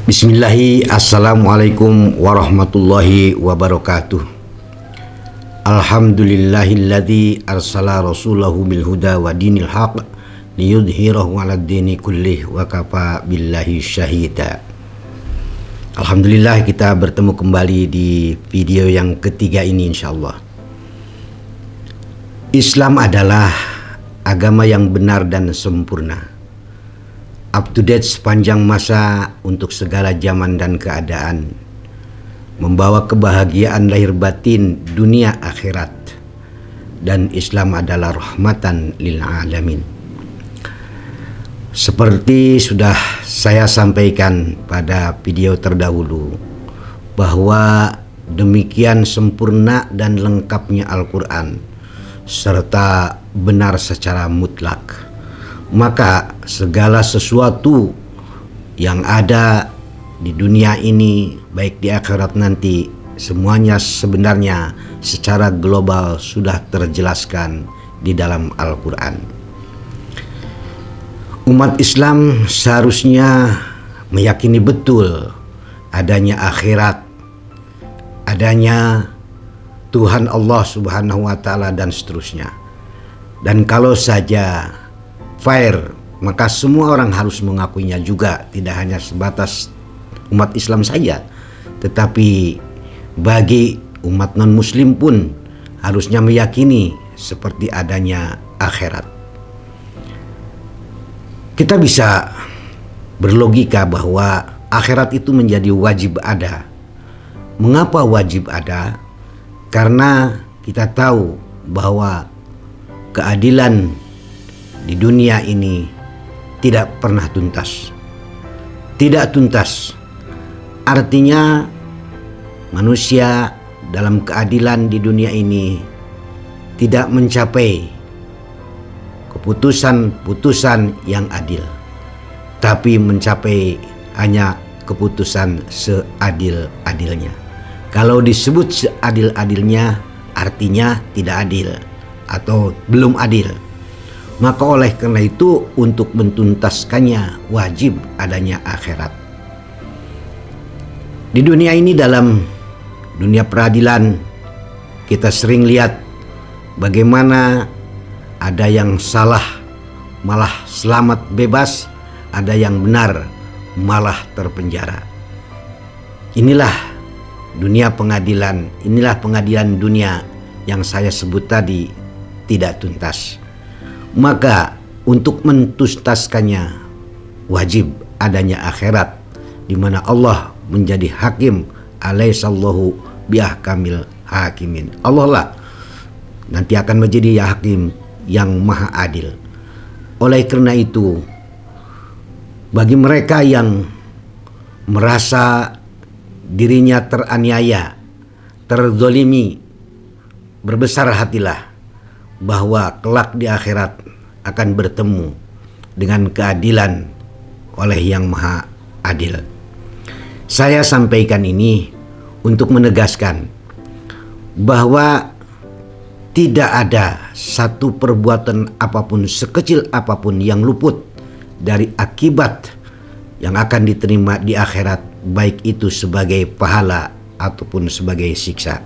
Bismillahi, assalamualaikum warahmatullahi wabarakatuh. Alhamdulillahilladzi arsala rasulahu bil huda wa dinil haq liyudhhirahu 'alad dini kullih wa kafa billahi syahida. Alhamdulillah, kita bertemu kembali di video yang ketiga ini insyaallah. Islam adalah agama yang benar dan sempurna, up to date sepanjang masa untuk segala zaman dan keadaan, membawa kebahagiaan lahir batin dunia akhirat, dan Islam adalah rahmatan lil alamin. Seperti sudah saya sampaikan pada video terdahulu, bahwa demikian sempurna dan lengkapnya Al-Quran serta benar secara mutlak, maka segala sesuatu yang ada di dunia ini baik di akhirat nanti, semuanya sebenarnya secara global sudah terjelaskan di dalam Al-Quran. Umat Islam seharusnya meyakini betul adanya akhirat, adanya Tuhan Allah Subhanahu wa Ta'ala, dan seterusnya. Dan kalau saja fair, maka semua orang harus mengakuinya juga, tidak hanya sebatas umat Islam saja, tetapi bagi umat non-muslim pun harusnya meyakini seperti adanya akhirat. Kita bisa berlogika bahwa akhirat itu menjadi wajib ada. Mengapa wajib ada? Karena kita tahu bahwa keadilan di dunia ini tidak pernah tuntas. Tidak tuntas artinya manusia dalam keadilan di dunia ini tidak mencapai keputusan-putusan yang adil, tapi mencapai hanya keputusan seadil-adilnya. Kalau disebut seadil-adilnya artinya tidak adil atau belum adil. Maka oleh karena itu, untuk mentuntaskannya wajib adanya akhirat. Di dunia ini, dalam dunia peradilan, kita sering lihat bagaimana ada yang salah malah selamat bebas, ada yang benar malah terpenjara. Inilah dunia pengadilan, inilah pengadilan dunia yang saya sebut tadi tidak tuntas. Maka untuk mentuntaskannya wajib adanya akhirat, di mana Allah menjadi hakim, alaihissallahu biahkamil hakimin. Allah lah nanti akan menjadi hakim yang maha adil. Oleh karena itu, bagi mereka yang merasa dirinya teraniaya, terzolimi, berbesar hatilah bahwa kelak di akhirat akan bertemu dengan keadilan oleh yang maha adil. Saya sampaikan ini untuk menegaskan bahwa tidak ada satu perbuatan apapun, sekecil apapun, yang luput dari akibat yang akan diterima di akhirat, baik itu sebagai pahala ataupun sebagai siksa.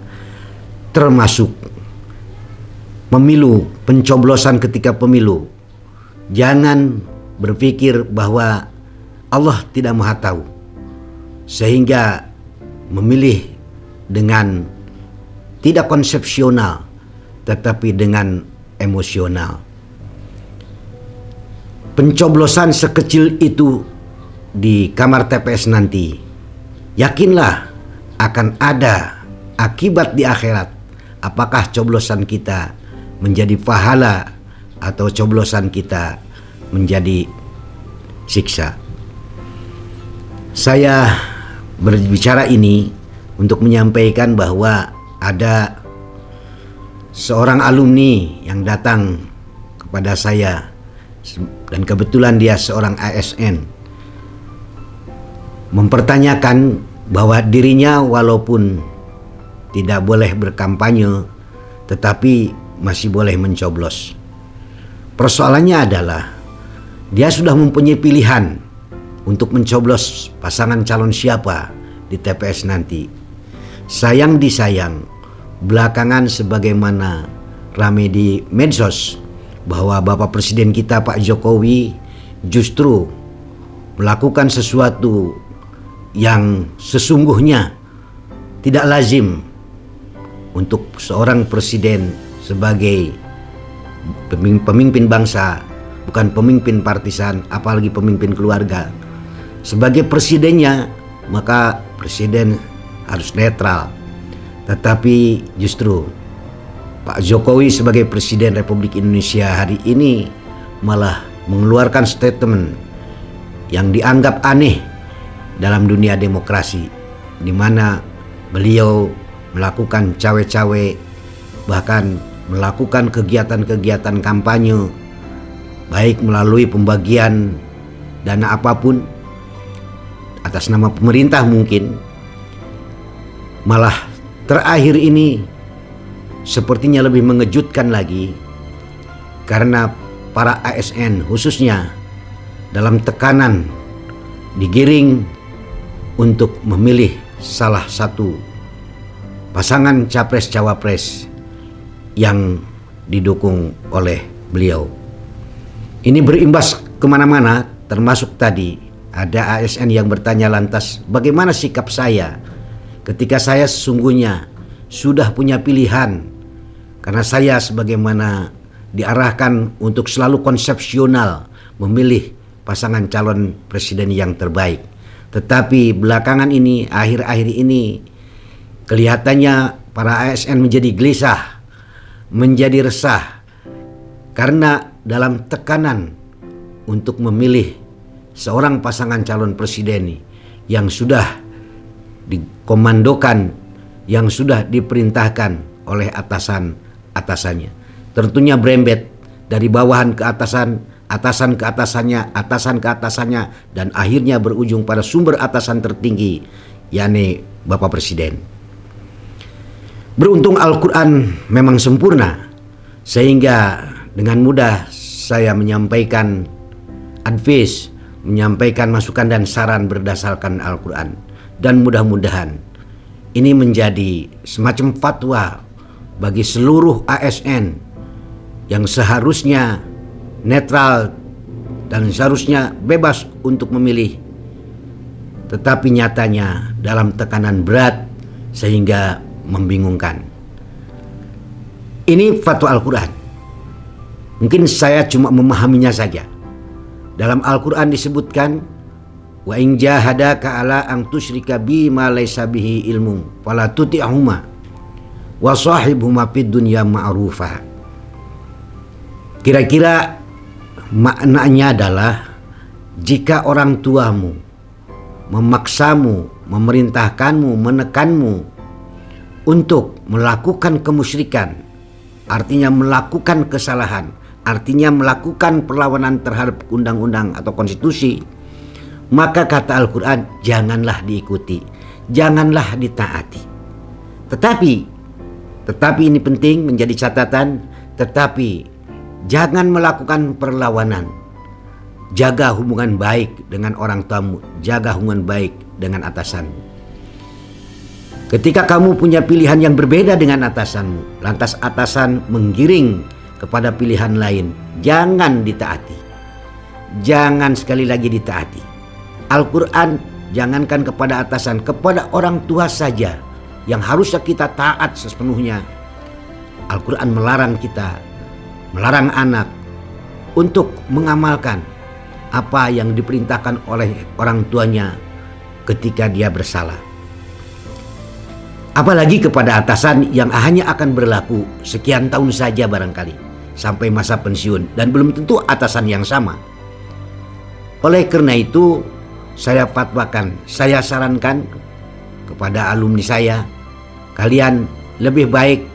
Termasuk pemilu, pencoblosan ketika pemilu. Jangan berpikir bahwa Allah tidak maha tahu, sehingga memilih dengan tidak konsepsional, tetapi dengan emosional. Pencoblosan sekecil itu di kamar TPS nanti, yakinlah akan ada akibat di akhirat. Apakah coblosan kita menjadi pahala atau coblosan kita menjadi siksa. Saya berbicara ini untuk menyampaikan bahwa ada seorang alumni yang datang kepada saya, dan kebetulan dia seorang ASN, mempertanyakan bahwa dirinya walaupun tidak boleh berkampanye tetapi masih boleh mencoblos. Persoalannya adalah dia sudah mempunyai pilihan untuk mencoblos pasangan calon siapa di TPS nanti. Sayang disayang, belakangan sebagaimana rame di medsos bahwa Bapak Presiden kita Pak Jokowi justru melakukan sesuatu yang sesungguhnya tidak lazim untuk seorang presiden sebagai pemimpin bangsa, bukan pemimpin partisan, apalagi pemimpin keluarga. Sebagai presidennya, maka presiden harus netral. Tetapi justru Pak Jokowi sebagai Presiden Republik Indonesia hari ini malah mengeluarkan statement yang dianggap aneh dalam dunia demokrasi, di mana beliau melakukan cawe-cawe, bahkan melakukan kegiatan-kegiatan kampanye, baik melalui pembagian dana apapun atas nama pemerintah mungkin. Malah terakhir ini sepertinya lebih mengejutkan lagi, karena para ASN khususnya dalam tekanan digiring untuk memilih salah satu pasangan capres-cawapres yang didukung oleh beliau. Ini berimbas kemana-mana, termasuk tadi ada ASN yang bertanya lantas, bagaimana sikap saya ketika saya sesungguhnya sudah punya pilihan, karena saya sebagaimana diarahkan untuk selalu konsepsional memilih pasangan calon presiden yang terbaik. Tetapi belakangan ini, akhir-akhir ini, kelihatannya para ASN menjadi gelisah, menjadi resah, karena dalam tekanan untuk memilih seorang pasangan calon presiden yang sudah dikomandokan, yang sudah diperintahkan oleh atasannya. Tentunya berembet dari bawahan ke atasan, atasan ke atasannya, atasan ke atasannya, dan akhirnya berujung pada sumber atasan tertinggi, yakni Bapak Presiden. Beruntung Al-Quran memang sempurna, sehingga dengan mudah saya menyampaikan advice, menyampaikan masukan dan saran berdasarkan Al-Quran. Dan mudah-mudahan ini menjadi semacam fatwa bagi seluruh ASN yang seharusnya netral dan seharusnya bebas untuk memilih, tetapi nyatanya dalam tekanan berat sehingga membingungkan. Ini fatwa Al-Quran. Mungkin saya cuma memahaminya saja. Dalam Al-Quran disebutkan, wa in jahadaka ala an tusyrika bi ma laysa bihi ilmun fala tuti'huma wa sahibhuma fid dunya ma'rufa. Kira-kira maknanya adalah, jika orang tuamu memaksamu, memerintahkanmu, menekanmu untuk melakukan kemusyrikan, artinya melakukan kesalahan, artinya melakukan perlawanan terhadap undang-undang atau konstitusi, maka kata Al-Quran, janganlah diikuti, janganlah ditaati. Tetapi ini penting menjadi catatan, tetapi jangan melakukan perlawanan. Jaga hubungan baik dengan orang tuamu, jaga hubungan baik dengan atasanmu. Ketika kamu punya pilihan yang berbeda dengan atasanmu, lantas atasan menggiring kepada pilihan lain, jangan ditaati. Jangan sekali lagi ditaati. Al-Quran jangankan kepada atasan, kepada orang tua saja yang harusnya kita taat sepenuhnya. Al-Quran melarang kita, melarang anak untuk mengamalkan apa yang diperintahkan oleh orang tuanya ketika dia bersalah. Apalagi kepada atasan yang hanya akan berlaku sekian tahun saja barangkali, sampai masa pensiun, dan belum tentu atasan yang sama. Oleh karena itu, saya fatwakan, saya sarankan kepada alumni saya, kalian lebih baik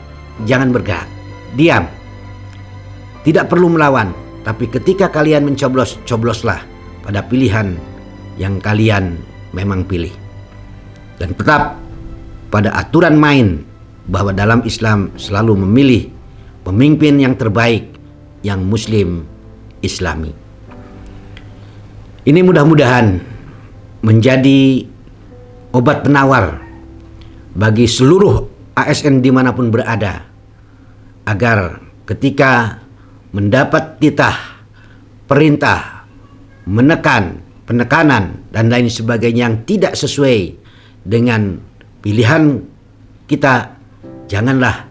jangan bergerak, diam. Tidak perlu melawan, tapi ketika kalian mencoblos, cobloslah pada pilihan yang kalian memang pilih. Dan tetap pada aturan main bahwa dalam Islam selalu memilih pemimpin yang terbaik, yang muslim islami. Ini mudah-mudahan menjadi obat penawar bagi seluruh ASN dimanapun berada, agar ketika mendapat titah, perintah, penekanan dan lain sebagainya yang tidak sesuai dengan pilihan kita, janganlah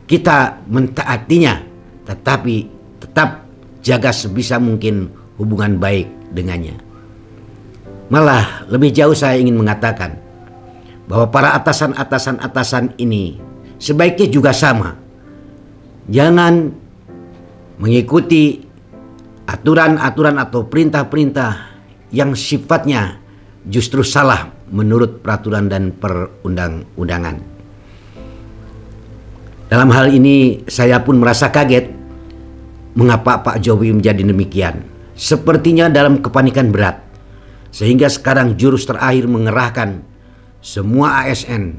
kita mentaatinya, tetapi tetap jaga sebisa mungkin hubungan baik dengannya. Malah lebih jauh saya ingin mengatakan bahwa para atasan ini sebaiknya juga sama. Jangan mengikuti aturan-aturan atau perintah-perintah yang sifatnya justru salah menurut peraturan dan perundang-undangan. Dalam hal ini saya pun merasa kaget mengapa Pak Jokowi menjadi demikian. Sepertinya dalam kepanikan berat, sehingga sekarang jurus terakhir mengerahkan semua ASN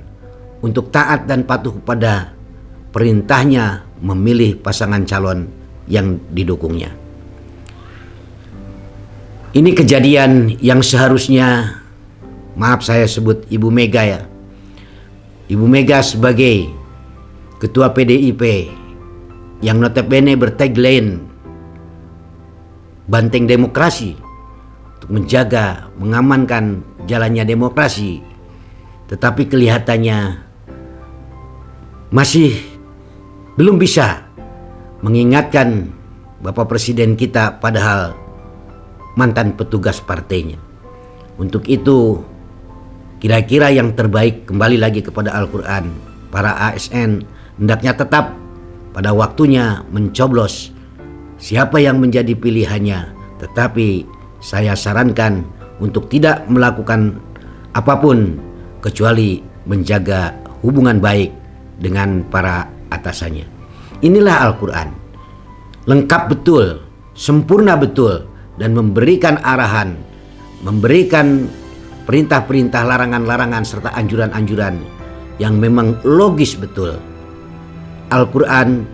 untuk taat dan patuh kepada perintahnya memilih pasangan calon yang didukungnya. Ini kejadian yang seharusnya, maaf saya sebut Ibu Mega ya, Ibu Mega sebagai Ketua PDIP yang notabene bertagline banteng demokrasi untuk menjaga, mengamankan jalannya demokrasi, tetapi kelihatannya masih belum bisa mengingatkan Bapak Presiden kita padahal mantan petugas partainya. Untuk itu kira-kira yang terbaik kembali lagi kepada Al-Quran. Para ASN hendaknya tetap pada waktunya mencoblos siapa yang menjadi pilihannya, tetapi saya sarankan untuk tidak melakukan apapun kecuali menjaga hubungan baik dengan para atasannya. Inilah Al-Quran, lengkap betul, sempurna betul, dan memberikan arahan, memberikan perintah-perintah, larangan-larangan, serta anjuran-anjuran yang memang logis betul. Al-Quran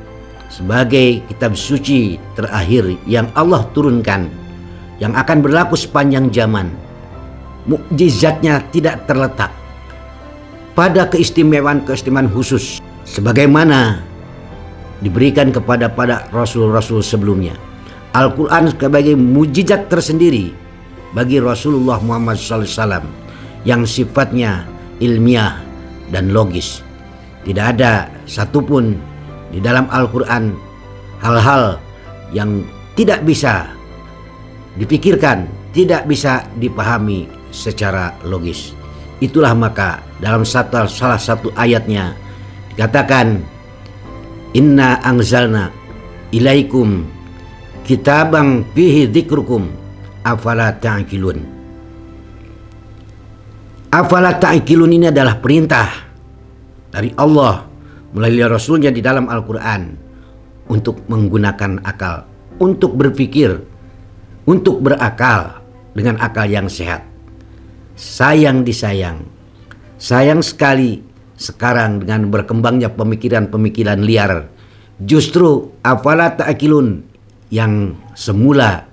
sebagai kitab suci terakhir yang Allah turunkan, yang akan berlaku sepanjang zaman, mukjizatnya tidak terletak pada keistimewaan-keistimewaan khusus sebagaimana diberikan kepada rasul-rasul sebelumnya. Al-Quran sebagai mukjizat tersendiri bagi Rasulullah Muhammad SAW yang sifatnya ilmiah dan logis. Tidak ada satupun di dalam Al-Quran hal-hal yang tidak bisa dipikirkan, tidak bisa dipahami secara logis. Itulah maka dalam salah satu ayatnya dikatakan, Inna anzalna ilaikum kitabang fihi dzikrukum afala ta'qilun. Afala ta'qilun ini adalah perintah dari Allah melalui Rasulnya di dalam Al-Quran untuk menggunakan akal, untuk berpikir, untuk berakal dengan akal yang sehat. Sayang disayang, sayang sekali sekarang dengan berkembangnya pemikiran-pemikiran liar, justru afala ta'qilun yang semula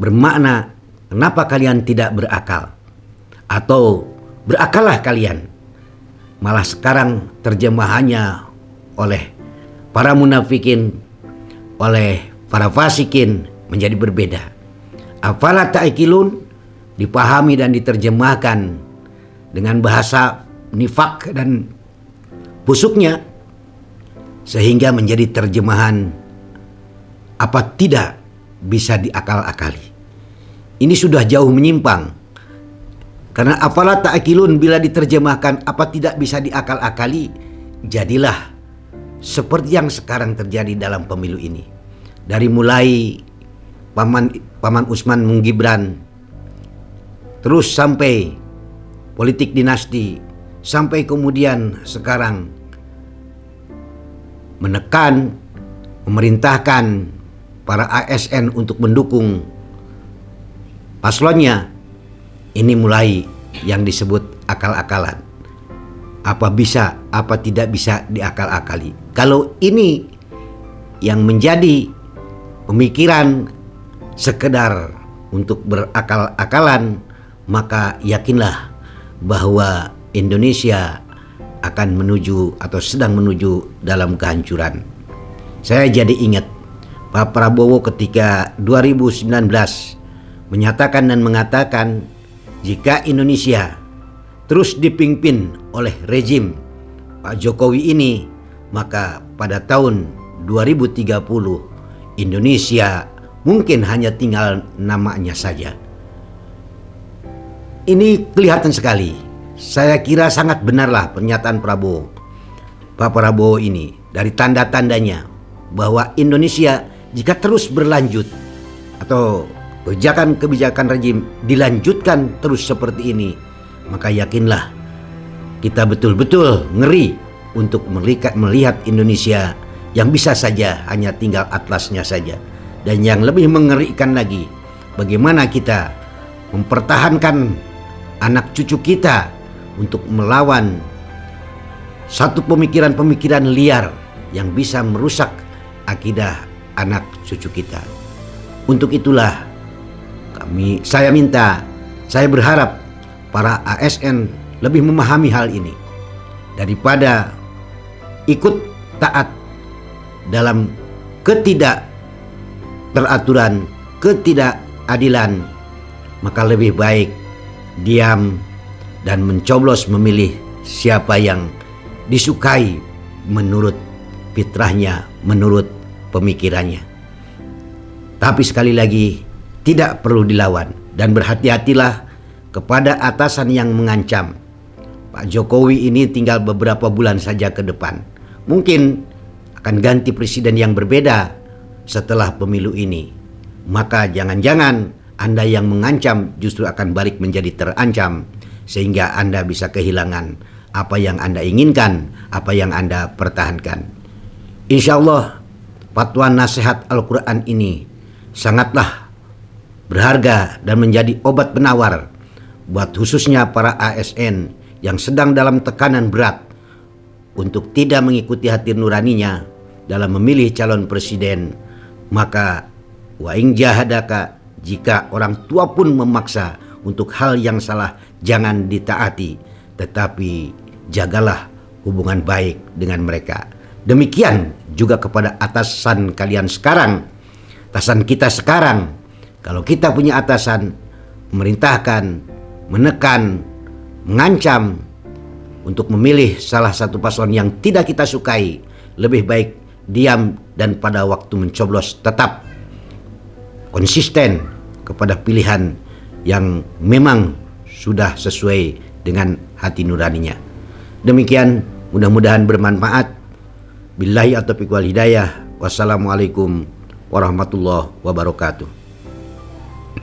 bermakna kenapa kalian tidak berakal atau berakallah kalian, malah sekarang terjemahannya oleh para munafikin, oleh para fasikin menjadi berbeda. Afala ta'qilun dipahami dan diterjemahkan dengan bahasa nifak dan busuknya, sehingga menjadi terjemahan apa tidak bisa diakal-akali. Ini sudah jauh menyimpang, karena afala ta'qilun bila diterjemahkan apa tidak bisa diakal-akali, jadilah seperti yang sekarang terjadi dalam pemilu ini. Dari mulai Paman Usman Gibran, terus sampai politik dinasti, sampai kemudian sekarang menekan, memerintahkan para ASN untuk mendukung paslonnya. Ini mulai yang disebut akal-akalan. Apa bisa, apa tidak bisa diakal-akali. Kalau ini yang menjadi pemikiran sekedar untuk berakal-akalan, maka yakinlah bahwa Indonesia akan menuju atau sedang menuju dalam kehancuran. Saya jadi ingat Pak Prabowo ketika 2019 menyatakan dan mengatakan jika Indonesia terus dipimpin oleh rezim Pak Jokowi ini, maka pada tahun 2030 Indonesia mungkin hanya tinggal namanya saja. Ini kelihatan sekali. Saya kira sangat benarlah pernyataan Pak Prabowo ini dari tanda-tandanya bahwa Indonesia jika terus berlanjut atau kebijakan rejim dilanjutkan terus seperti ini, maka yakinlah kita betul-betul ngeri untuk melihat Indonesia yang bisa saja hanya tinggal atlasnya saja. Dan yang lebih mengerikan lagi, bagaimana kita mempertahankan anak cucu kita untuk melawan satu pemikiran-pemikiran liar yang bisa merusak akidah anak cucu kita. Untuk itulah saya berharap para ASN lebih memahami hal ini daripada ikut taat dalam ketidakteraturan, ketidakadilan, maka lebih baik diam dan mencoblos memilih siapa yang disukai menurut fitrahnya, menurut pemikirannya. Tapi sekali lagi tidak perlu dilawan dan berhati-hatilah kepada atasan yang mengancam. Pak Jokowi ini tinggal beberapa bulan saja ke depan. Mungkin akan ganti presiden yang berbeda setelah pemilu ini. Maka jangan-jangan Anda yang mengancam justru akan balik menjadi terancam, sehingga Anda bisa kehilangan apa yang Anda inginkan, apa yang Anda pertahankan. Insya Allah fatwa nasihat Al-Quran ini sangatlah berharga dan menjadi obat penawar buat khususnya para ASN yang sedang dalam tekanan berat untuk tidak mengikuti hati nuraninya dalam memilih calon presiden. Maka wa in jahadaka, jika orang tua pun memaksa untuk hal yang salah, jangan ditaati, tetapi jagalah hubungan baik dengan mereka. Demikian juga kepada atasan kalian sekarang, atasan kita sekarang. Kalau kita punya atasan memerintahkan, menekan, mengancam untuk memilih salah satu paslon yang tidak kita sukai, lebih baik diam dan pada waktu mencoblos tetap konsisten kepada pilihan yang memang sudah sesuai dengan hati nuraninya. Demikian, mudah-mudahan bermanfaat. Billahi at-taufiq wal hidayah. Wassalamualaikum warahmatullahi wabarakatuh.